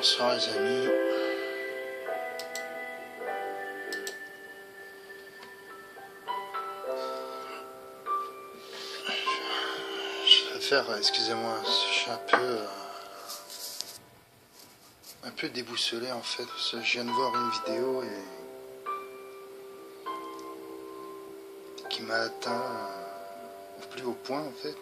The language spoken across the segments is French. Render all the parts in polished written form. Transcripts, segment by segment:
Bonsoir les amis. Je vais faire, excusez-moi, je suis un peu déboussolé en fait, parce que je viens de voir une vidéo qui m'a atteint au plus haut point en fait.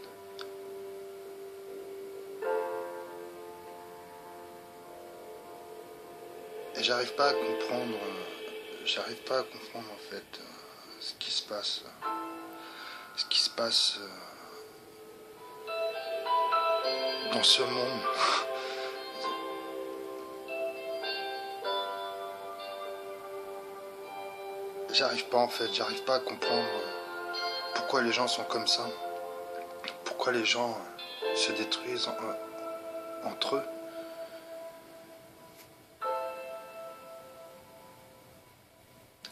Et j'arrive pas à comprendre en fait ce qui se passe dans ce monde. J'arrive pas à comprendre pourquoi les gens sont comme ça, pourquoi les gens se détruisent entre eux.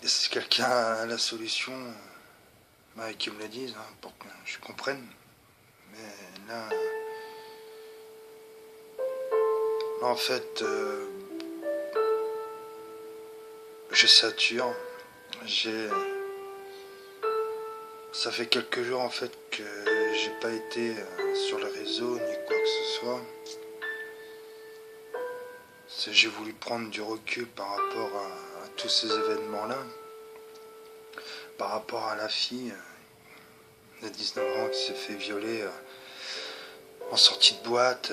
Et si quelqu'un a la solution, qu'il me le dise, hein, pour que je comprenne. Mais là en fait, je sature. Ça fait quelques jours en fait que j'ai pas été sur le réseau ni quoi que ce soit. J'ai voulu prendre du recul par rapport à tous ces événements-là. Par rapport à la fille de 19 ans qui s'est fait violer en sortie de boîte.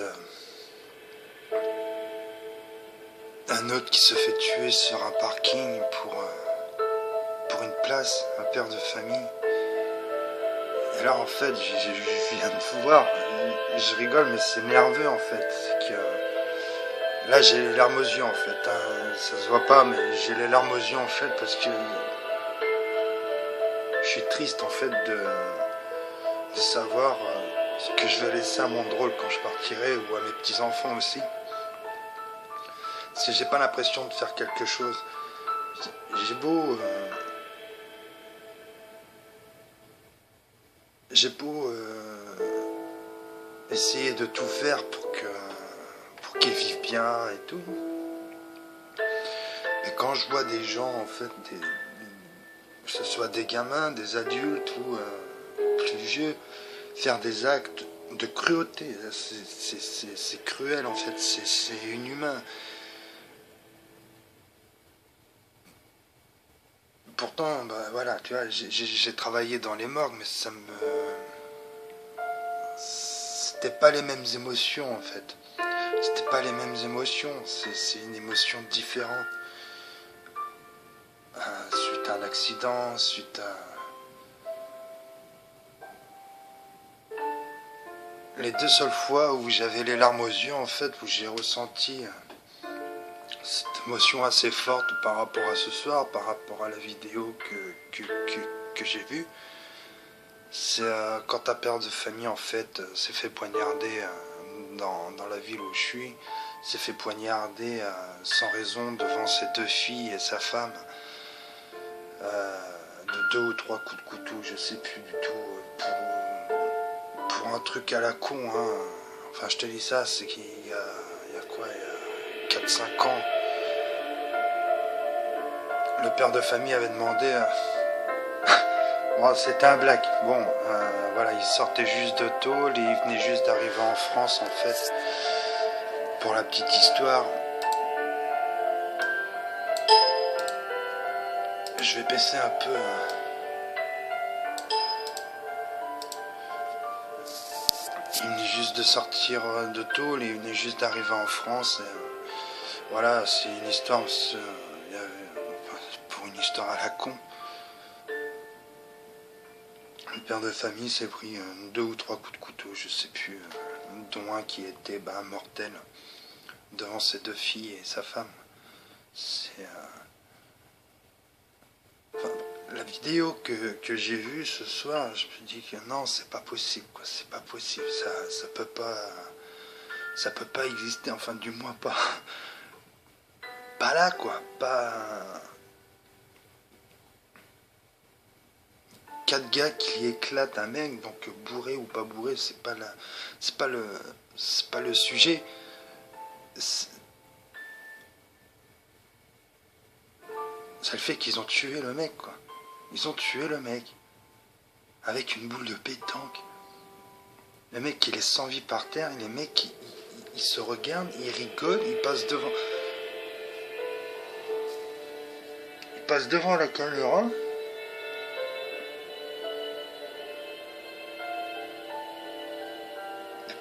Un autre qui se fait tuer sur un parking pour une place, un père de famille. Et là en fait, je viens de vous voir, je rigole mais c'est nerveux en fait. C'est que là j'ai les larmes aux yeux en fait, hein. Ça se voit pas mais j'ai les larmes aux yeux en fait parce que je suis triste en fait de savoir ce que je vais laisser à mon drôle quand je partirai ou à mes petits enfants aussi. Si j'ai pas l'impression de faire quelque chose, j'ai beau essayer de tout faire pour qu'ils vivent bien et tout. Mais quand je vois des gens, en fait, que ce soit des gamins, des adultes ou plus vieux, faire des actes de cruauté, c'est cruel en fait, c'est inhumain. Pourtant, voilà, tu vois, j'ai travaillé dans les morgues, mais c'était pas les mêmes émotions en fait. C'était pas les mêmes émotions, c'est une émotion différente. Suite à un accident, suite à... Les deux seules fois où j'avais les larmes aux yeux, en fait, où j'ai ressenti cette émotion assez forte par rapport à ce soir, par rapport à la vidéo que j'ai vue, c'est quand ta père de famille, en fait, s'est fait poignarder dans la ville où je suis, s'est fait poignarder sans raison devant ses deux filles et sa femme, de 2 ou 3 coups de couteau, je sais plus du tout, pour un truc à la con, hein. Enfin, je te dis ça, c'est qu'il y a quoi, il y a 4-5 ans, le père de famille avait demandé... Bon, c'était un black. Bon, voilà, il sortait juste de tôle et il venait juste d'arriver en France, en fait. Pour la petite histoire, je vais baisser un peu. Il venait juste de sortir de tôle et il venait juste d'arriver en France. Et, voilà, c'est une histoire, pour une histoire à la con. Le père de famille s'est pris 2 ou 3 coups de couteau, je sais plus, dont un qui était mortel devant ses deux filles et sa femme. C'est la vidéo que j'ai vue ce soir, je me dis que non, c'est pas possible, quoi. C'est pas possible, ça peut pas exister, enfin du moins pas là, quoi, pas 4 gars qui éclatent un mec, donc bourré ou pas bourré, c'est pas le sujet. C'est le fait qu'ils ont tué le mec, quoi. Ils ont tué le mec. Avec une boule de pétanque. Le mec, il est sans vie par terre, et les mecs, ils se regardent, ils rigolent, ils passent devant. Ils passent devant la caméra.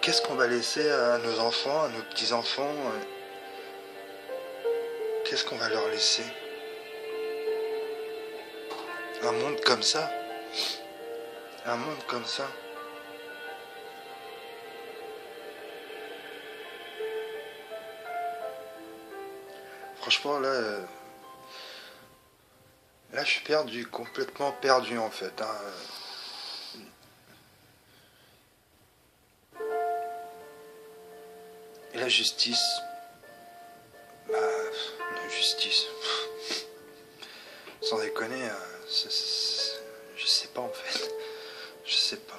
Qu'est-ce qu'on va laisser à nos enfants, à nos petits-enfants? Qu'est-ce qu'on va leur laisser? Un monde comme ça? Un monde comme ça? Franchement, là, je suis perdu, complètement perdu en fait. Et la justice, bah, la justice, sans déconner, je sais pas en fait, je sais pas.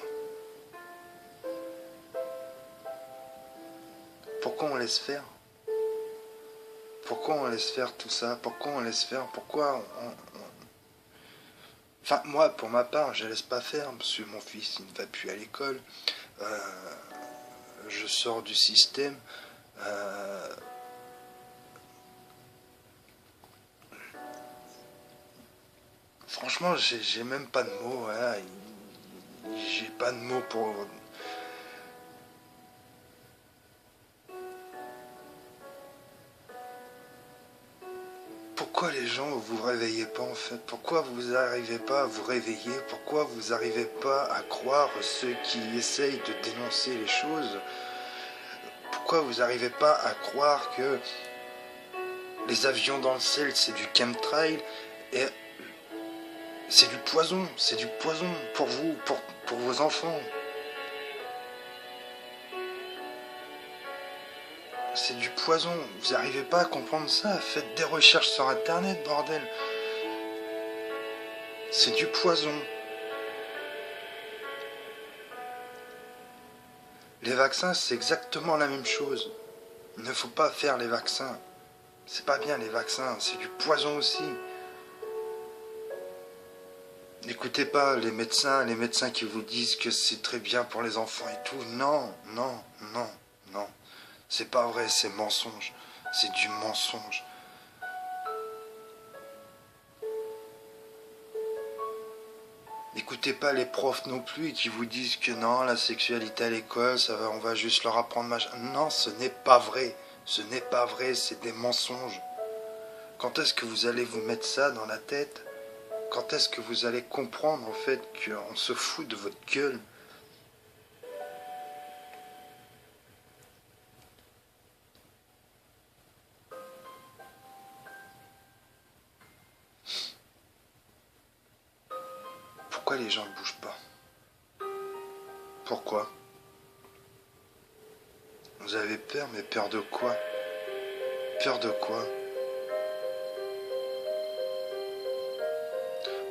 Pourquoi on laisse faire? Pourquoi on laisse faire tout ça? Pourquoi on laisse faire? Pourquoi Enfin, moi, pour ma part, je laisse pas faire, parce que mon fils, il ne va plus à l'école. Je sors du système. Franchement, j'ai même pas de mots. Voilà. J'ai pas de mots pour... Pourquoi les gens vous réveillez pas en fait? Pourquoi vous n'arrivez pas à vous réveiller? Pourquoi vous n'arrivez pas à croire ceux qui essayent de dénoncer les choses? Pourquoi vous n'arrivez pas à croire que les avions dans le ciel c'est du chemtrail et c'est du poison pour vous, pour vos enfants. C'est du poison, vous n'arrivez pas à comprendre ça? Faites des recherches sur internet, bordel. C'est du poison. Les vaccins, c'est exactement la même chose. Il ne faut pas faire les vaccins. C'est pas bien les vaccins, c'est du poison aussi. N'écoutez pas les médecins qui vous disent que c'est très bien pour les enfants et tout. Non, non, non, non. C'est pas vrai, c'est mensonge. C'est du mensonge. N'écoutez pas les profs non plus qui vous disent que non, la sexualité à l'école, ça va, on va juste leur apprendre machin. Non, ce n'est pas vrai. Ce n'est pas vrai, c'est des mensonges. Quand est-ce que vous allez vous mettre ça dans la tête? Quand est-ce que vous allez comprendre en fait qu'on se fout de votre gueule? Pourquoi les gens ne bougent pas? Pourquoi? Vous avez peur, mais peur de quoi? Peur de quoi?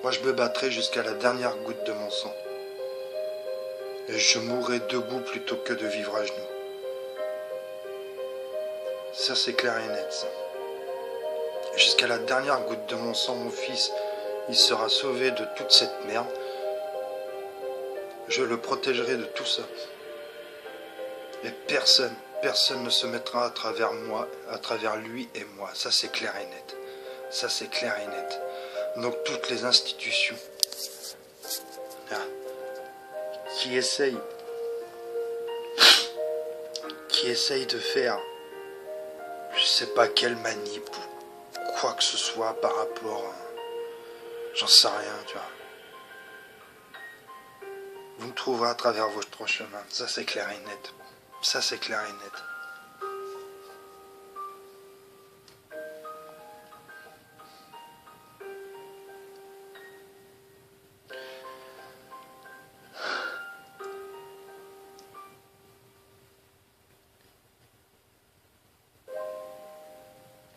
Moi je me battrai jusqu'à la dernière goutte de mon sang. Et je mourrai debout plutôt que de vivre à genoux. Ça c'est clair et net ça. Jusqu'à la dernière goutte de mon sang, mon fils, il sera sauvé de toute cette merde. Je le protégerai de tout ça. Et personne ne se mettra à travers moi, à travers lui et moi. Ça c'est clair et net. Ça c'est clair et net. Donc toutes les institutions qui essayent de faire je sais pas quelle manip ou quoi que ce soit par rapport à... J'en sais rien, tu vois. Vous me trouverez à travers votre chemin. Ça c'est clair et net. Ça c'est clair et net.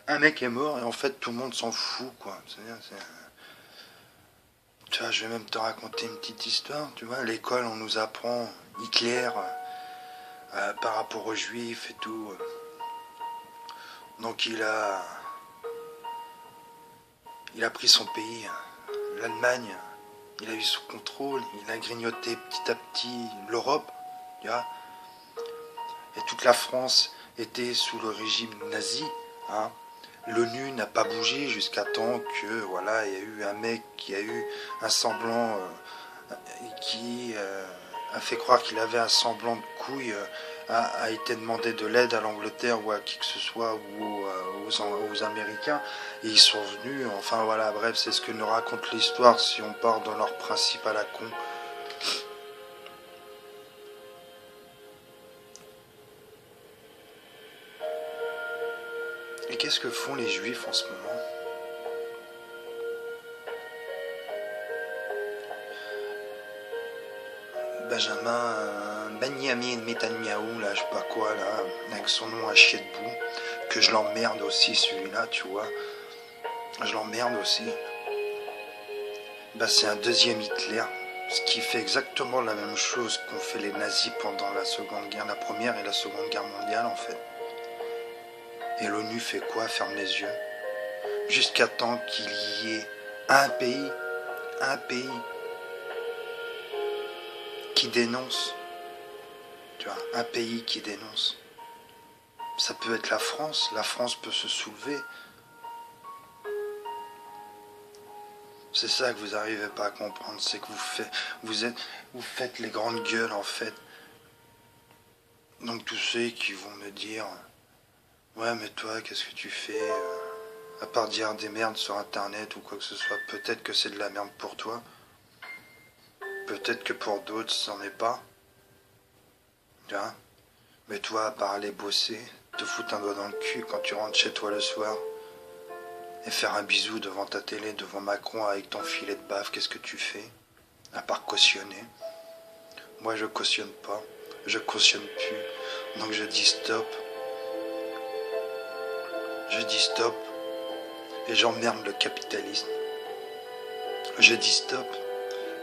Un mec est mort et en fait tout le monde s'en fout quoi. C'est-à-dire, tu vois, je vais même te raconter une petite histoire. Tu vois, à l'école on nous apprend Hitler par rapport aux juifs et tout. Donc il il a pris son pays, l'Allemagne, il a eu sous contrôle, il a grignoté petit à petit l'Europe, tu vois, et toute la France était sous le régime nazi, hein. L'ONU n'a pas bougé jusqu'à temps que, voilà, il y a eu un mec qui a eu un semblant, qui a fait croire qu'il avait un semblant de couille, a été demandé de l'aide à l'Angleterre ou à qui que ce soit, ou aux Américains, et ils sont venus, enfin voilà, bref, c'est ce que nous raconte l'histoire si on part dans leur principe à la con. Et qu'est-ce que font les Juifs en ce moment? Benjamin Netanyahou, là, je sais pas quoi, là, avec son nom à chier debout, que je l'emmerde aussi, celui-là, tu vois. Je l'emmerde aussi. C'est un deuxième Hitler, ce qui fait exactement la même chose qu'ont fait les nazis pendant la première et la seconde guerre mondiale, en fait. Et l'ONU fait quoi? Ferme les yeux. Jusqu'à temps qu'il y ait un pays qui dénonce. Tu vois, un pays qui dénonce. Ça peut être la France peut se soulever. C'est ça que vous n'arrivez pas à comprendre, c'est que vous faites les grandes gueules en fait. Donc tous ceux qui vont me dire, ouais mais toi qu'est-ce que tu fais à part dire des merdes sur internet ou quoi que ce soit, peut-être que c'est de la merde pour toi, peut-être que pour d'autres c'en est pas. Tu vois. Mais toi à part aller bosser, te foutre un doigt dans le cul quand tu rentres chez toi le soir, et faire un bisou devant ta télé, devant Macron avec ton filet de bave, qu'est-ce que tu fais? À part cautionner. Moi je cautionne pas, je cautionne plus, donc je dis stop. Je dis stop et j'emmerde le capitalisme. Je dis stop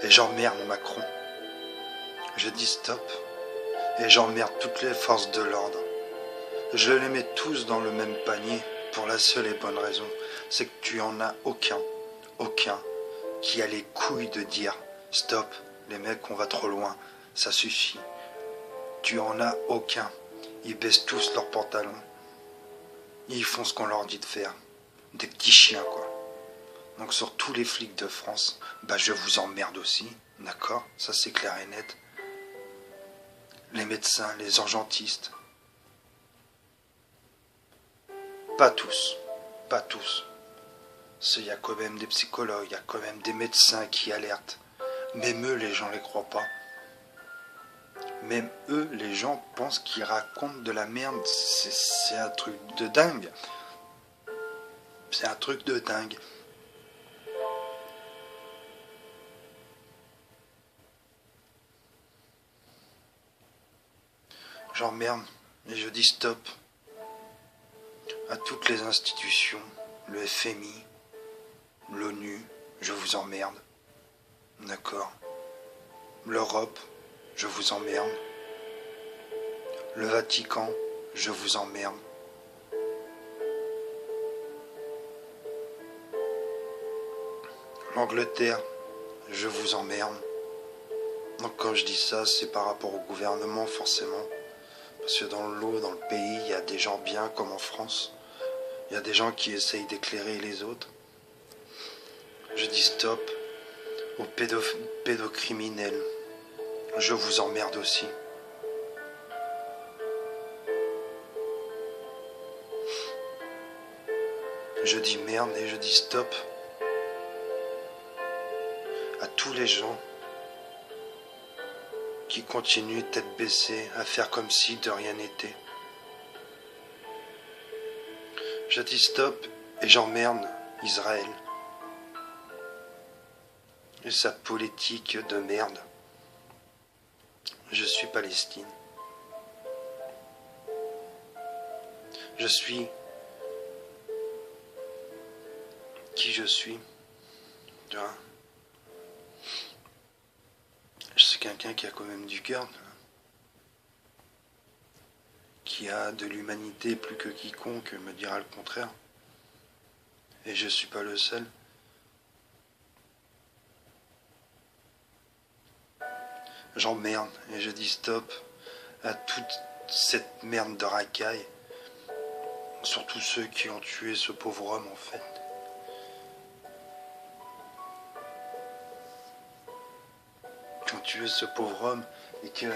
et j'emmerde Macron. Je dis stop et j'emmerde toutes les forces de l'ordre. Je les mets tous dans le même panier pour la seule et bonne raison, c'est que tu en as aucun qui a les couilles de dire stop, les mecs on va trop loin, ça suffit. Tu en as aucun. Ils baissent tous leurs pantalons. Ils font ce qu'on leur dit de faire. Des petits chiens quoi. Donc sur tous les flics de France, je vous emmerde aussi, d'accord? Ça c'est clair et net. Les médecins, les urgentistes. Pas tous. Il y a quand même des psychologues, il y a quand même des médecins qui alertent. Même eux, les gens ne les croient pas. Même eux, les gens pensent qu'ils racontent de la merde. C'est un truc de dingue. C'est un truc de dingue. J'emmerde et je dis stop à toutes les institutions, le FMI, l'ONU, je vous emmerde. D'accord? L'Europe, je vous emmerde. Le Vatican, je vous emmerde. L'Angleterre, je vous emmerde. Donc quand je dis ça, c'est par rapport au gouvernement forcément. Parce que dans le lot, dans le pays, il y a des gens bien comme en France. Il y a des gens qui essayent d'éclairer les autres. Je dis stop aux pédocriminels. Je vous emmerde aussi. Je dis merde et je dis stop à tous les gens qui continuent tête baissée à faire comme si de rien n'était. Je dis stop et j'emmerde Israël et sa politique de merde. Je suis Palestine. Je suis qui je suis. Tu vois. Je suis quelqu'un qui a quand même du cœur, qui a de l'humanité plus que quiconque me dira le contraire. Et je suis pas le seul. j'emmerde et je dis stop à toute cette merde de racaille. Surtout ceux qui ont tué ce pauvre homme en fait. Qui ont tué ce pauvre homme et que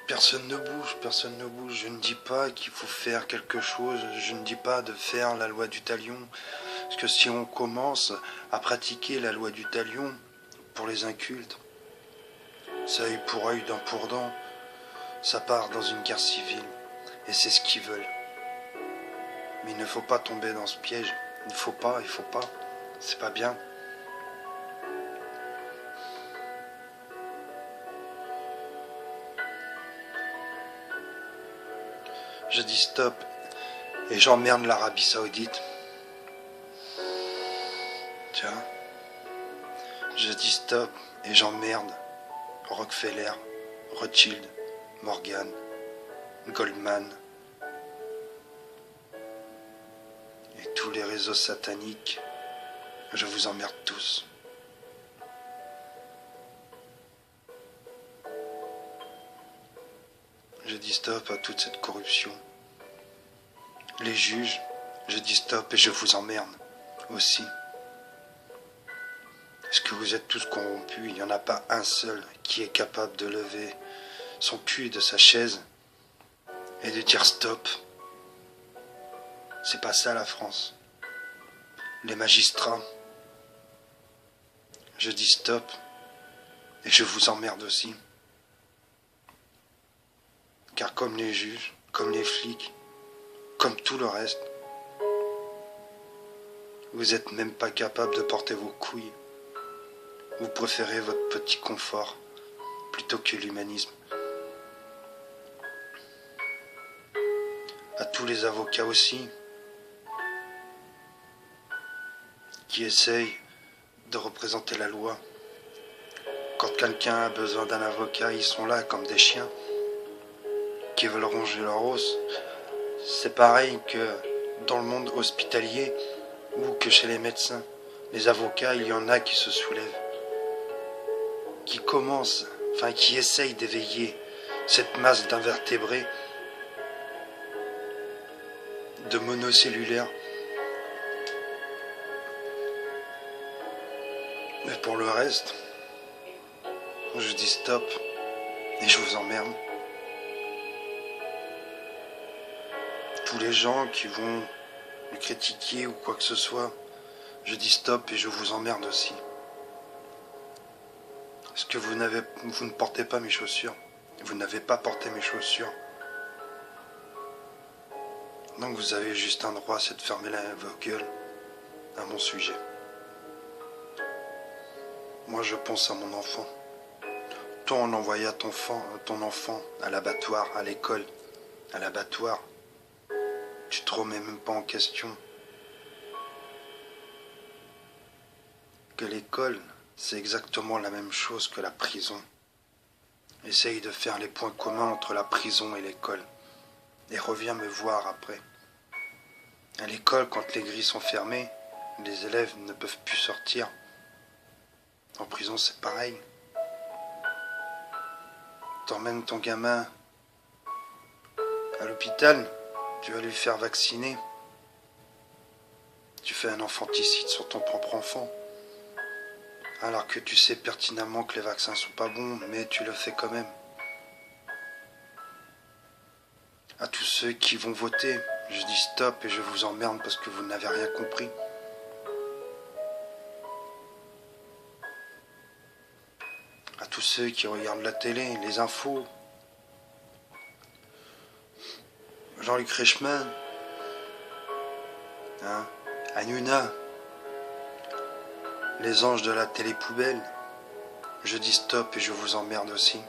personne ne bouge, personne ne bouge. Je ne dis pas qu'il faut faire quelque chose, je ne dis pas de faire la loi du talion. Parce que si on commence à pratiquer la loi du talion pour les incultes, ça œil pour œil, dent pour dent, ça part dans une guerre civile. Et c'est ce qu'ils veulent. Mais il ne faut pas tomber dans ce piège. Il faut pas. C'est pas bien. Je dis stop et j'emmerde l'Arabie Saoudite. Tiens. Je dis stop et j'emmerde Rockefeller, Rothschild, Morgan, Goldman et tous les réseaux sataniques. Je vous emmerde tous. Je dis stop à toute cette corruption. Les juges, je dis stop et je vous emmerde aussi. Est-ce que vous êtes tous corrompus? Il n'y en a pas un seul qui est capable de lever son cul de sa chaise et de dire stop. C'est pas ça la France. Les magistrats, je dis stop et je vous emmerde aussi. Car comme les juges, comme les flics, comme tout le reste, vous n'êtes même pas capable de porter vos couilles. Vous préférez votre petit confort plutôt que l'humanisme. À tous les avocats aussi, qui essayent de représenter la loi. Quand quelqu'un a besoin d'un avocat, ils sont là comme des chiens qui veulent ronger leur os. C'est pareil que dans le monde hospitalier ou que chez les médecins. Les avocats, il y en a qui se soulèvent, qui essayent d'éveiller cette masse d'invertébrés, de monocellulaires. Mais pour le reste, je dis stop et je vous emmerde. Tous les gens qui vont me critiquer ou quoi que ce soit, je dis stop et je vous emmerde aussi. Est-ce que vous ne portez pas mes chaussures? Vous n'avez pas porté mes chaussures. Donc vous avez juste un droit, c'est de fermer vos gueules à mon sujet. Moi je pense à mon enfant. Toi on envoya ton enfant à l'abattoir, à l'école, à l'abattoir. Tu te remets même pas en question. Que l'école, c'est exactement la même chose que la prison. Essaye de faire les points communs entre la prison et l'école. Et reviens me voir après. À l'école, quand les grilles sont fermées, les élèves ne peuvent plus sortir. En prison, c'est pareil. T'emmènes ton gamin à l'hôpital, tu vas lui faire vacciner. Tu fais un infanticide sur ton propre enfant. Alors que tu sais pertinemment que les vaccins sont pas bons, mais tu le fais quand même. À tous ceux qui vont voter, je dis stop et je vous emmerde parce que vous n'avez rien compris. À tous ceux qui regardent la télé, les infos, Jean-Luc Reichmann, Hanouna, les anges de la télé-poubelle, je dis stop et je vous emmerde aussi.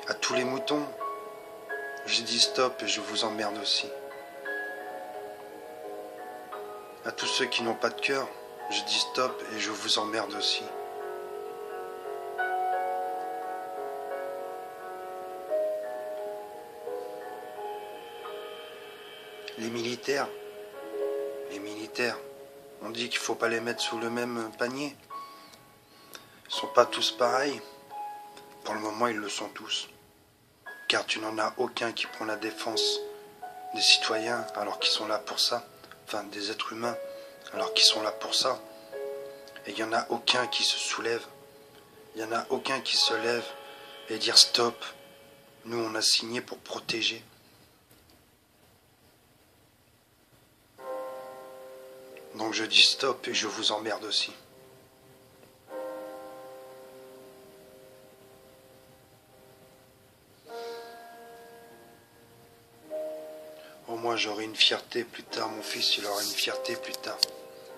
À tous les moutons, je dis stop et je vous emmerde aussi. À tous ceux qui n'ont pas de cœur, je dis stop et je vous emmerde aussi. Les militaires, on dit qu'il ne faut pas les mettre sous le même panier. Ils sont pas tous pareils. Pour le moment, ils le sont tous. Car tu n'en as aucun qui prend la défense des citoyens alors qu'ils sont là pour ça. Enfin, des êtres humains alors qu'ils sont là pour ça. Et il n'y en a aucun qui se soulève. Il n'y en a aucun qui se lève et dire stop. Nous, on a signé pour protéger. Donc je dis stop et je vous emmerde aussi. Au moins j'aurai une fierté plus tard, mon fils il aura une fierté plus tard.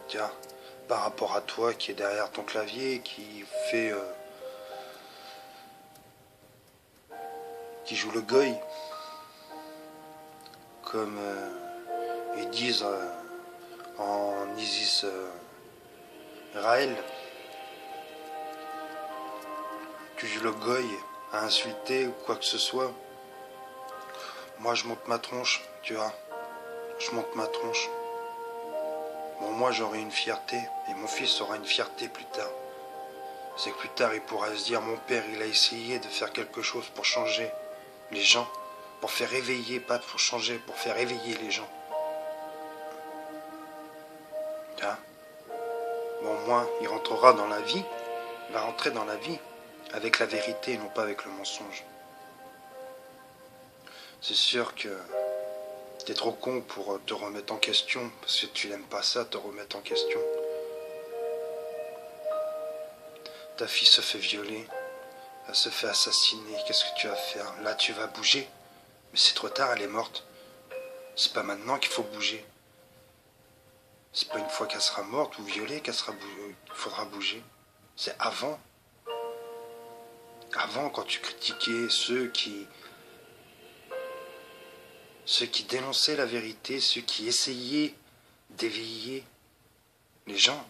Tiens, par rapport à toi qui est derrière ton clavier, qui fait... qui joue le goy. Comme ils disent en Isis Raël. Tu joues le goy à insulter ou quoi que ce soit. Moi je monte ma tronche, tu vois. Je monte ma tronche. Bon, moi j'aurai une fierté et mon fils aura une fierté plus tard. C'est que plus tard il pourra se dire mon père il a essayé de faire quelque chose pour changer les gens, pour faire éveiller, pas pour changer, pour faire éveiller les gens. Hein? Bon, moi il rentrera dans la vie, il va rentrer dans la vie avec la vérité et non pas avec le mensonge. C'est sûr que t'es trop con pour te remettre en question, parce que tu n'aimes pas ça, te remettre en question. Ta fille se fait violer, elle se fait assassiner, qu'est-ce que tu vas faire? Là tu vas bouger, mais c'est trop tard, elle est morte. C'est pas maintenant qu'il faut bouger. C'est pas une fois qu'elle sera morte ou violée qu'il faudra bouger. C'est avant. Avant, quand tu critiquais ceux qui dénonçaient la vérité, ceux qui essayaient d'éveiller les gens.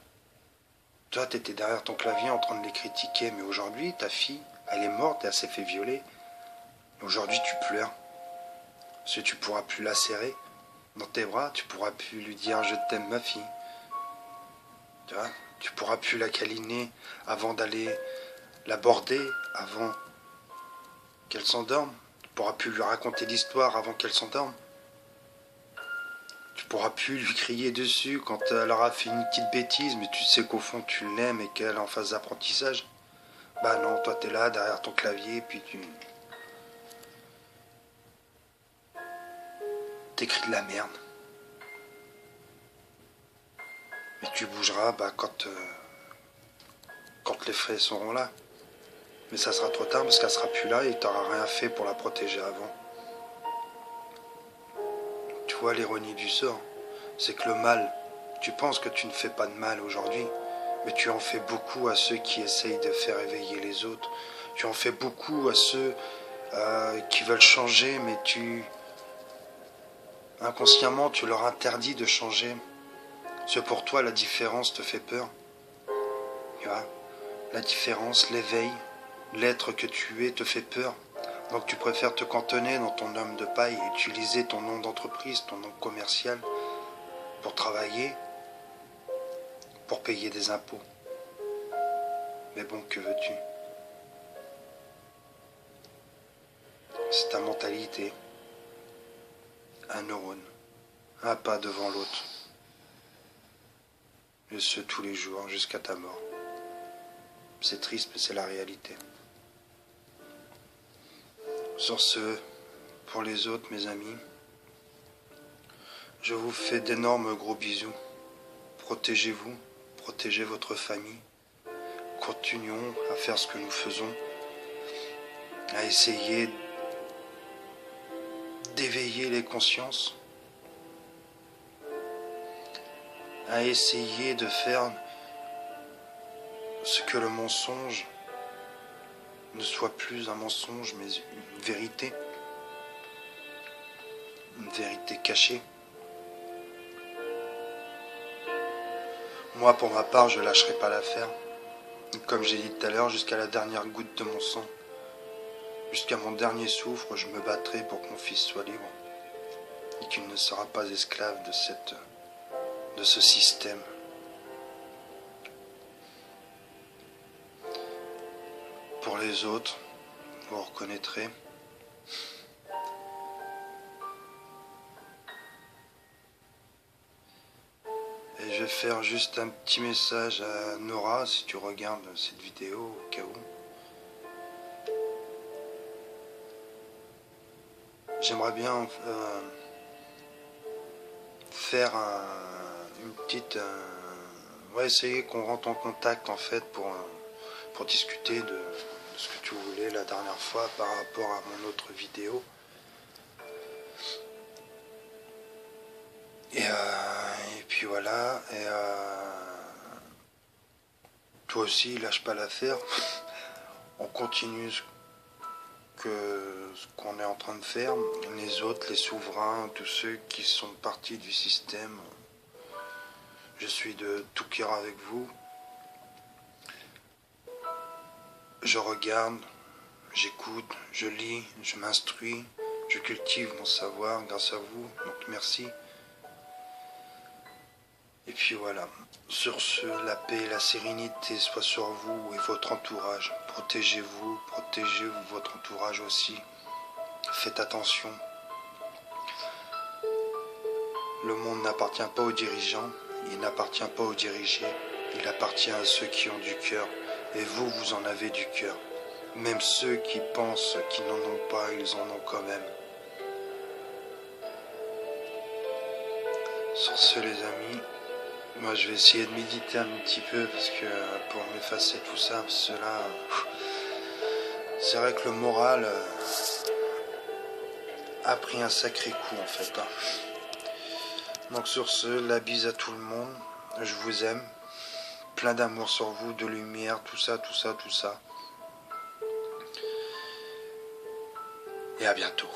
Toi, tu étais derrière ton clavier en train de les critiquer, mais aujourd'hui, ta fille, elle est morte et elle s'est fait violer. Aujourd'hui, tu pleures. Parce que tu pourras plus la serrer dans tes bras, tu pourras plus lui dire je t'aime ma fille. Tu vois, tu pourras plus la câliner avant d'aller l'aborder, avant qu'elle s'endorme. Tu pourras plus lui raconter l'histoire avant qu'elle s'endorme. Tu pourras plus lui crier dessus quand elle aura fait une petite bêtise, mais tu sais qu'au fond tu l'aimes et qu'elle est en phase d'apprentissage. Bah non, toi t'es là derrière ton clavier, puis tu t'écris de la merde. Mais tu bougeras quand les frais seront là. Mais ça sera trop tard parce qu'elle sera plus là et tu n'auras rien fait pour la protéger avant. Tu vois l'ironie du sort, c'est que le mal, tu penses que tu ne fais pas de mal aujourd'hui, mais tu en fais beaucoup à ceux qui essayent de faire éveiller les autres. Tu en fais beaucoup à ceux qui veulent changer, mais inconsciemment tu leur interdis de changer. Parce que pour toi la différence te fait peur. Tu vois, la différence, l'éveil, l'être que tu es te fait peur. Donc tu préfères te cantonner dans ton homme de paille et utiliser ton nom d'entreprise, ton nom commercial pour travailler, pour payer des impôts. Mais bon, que veux-tu? C'est ta mentalité. Un neurone, un pas devant l'autre. Et ce tous les jours jusqu'à ta mort. C'est triste, mais c'est la réalité. Sur ce, pour les autres, mes amis, je vous fais d'énormes gros bisous. Protégez-vous, protégez votre famille. Continuons à faire ce que nous faisons, à essayer d'éveiller les consciences, à essayer de faire ce que le mensonge ne soit plus un mensonge, mais une vérité cachée. Moi, pour ma part, je lâcherai pas l'affaire. Comme j'ai dit tout à l'heure, jusqu'à la dernière goutte de mon sang, jusqu'à mon dernier souffle, je me battrai pour que mon fils soit libre et qu'il ne sera pas esclave de ce système. les autres, vous reconnaîtrez. Et je vais faire juste un petit message à Nora si tu regardes cette vidéo au cas où. J'aimerais bien faire une petite... on va essayer qu'on rentre en contact en fait pour discuter de ce que tu voulais la dernière fois par rapport à mon autre vidéo. Et puis voilà. Et toi aussi, lâche pas l'affaire. On continue ce qu'on est en train de faire. Les autres, les souverains, tous ceux qui sont partis du système. Je suis de tout cœur avec vous. Je regarde, j'écoute, je lis, je m'instruis, je cultive mon savoir grâce à vous. Donc merci. Et puis voilà. Sur ce, la paix et la sérénité soient sur vous et votre entourage. Protégez-vous, protégez votre entourage aussi. Faites attention. Le monde n'appartient pas aux dirigeants, il n'appartient pas aux dirigés, il appartient à ceux qui ont du cœur. Et vous, vous en avez du cœur. Même ceux qui pensent qu'ils n'en ont pas, ils en ont quand même. Sur ce, les amis, moi je vais essayer de méditer un petit peu parce que pour m'effacer tout ça, cela, c'est vrai que le moral a pris un sacré coup en fait. Donc sur ce, la bise à tout le monde, je vous aime, plein d'amour sur vous, de lumière, tout ça, tout ça, tout ça. Et à bientôt.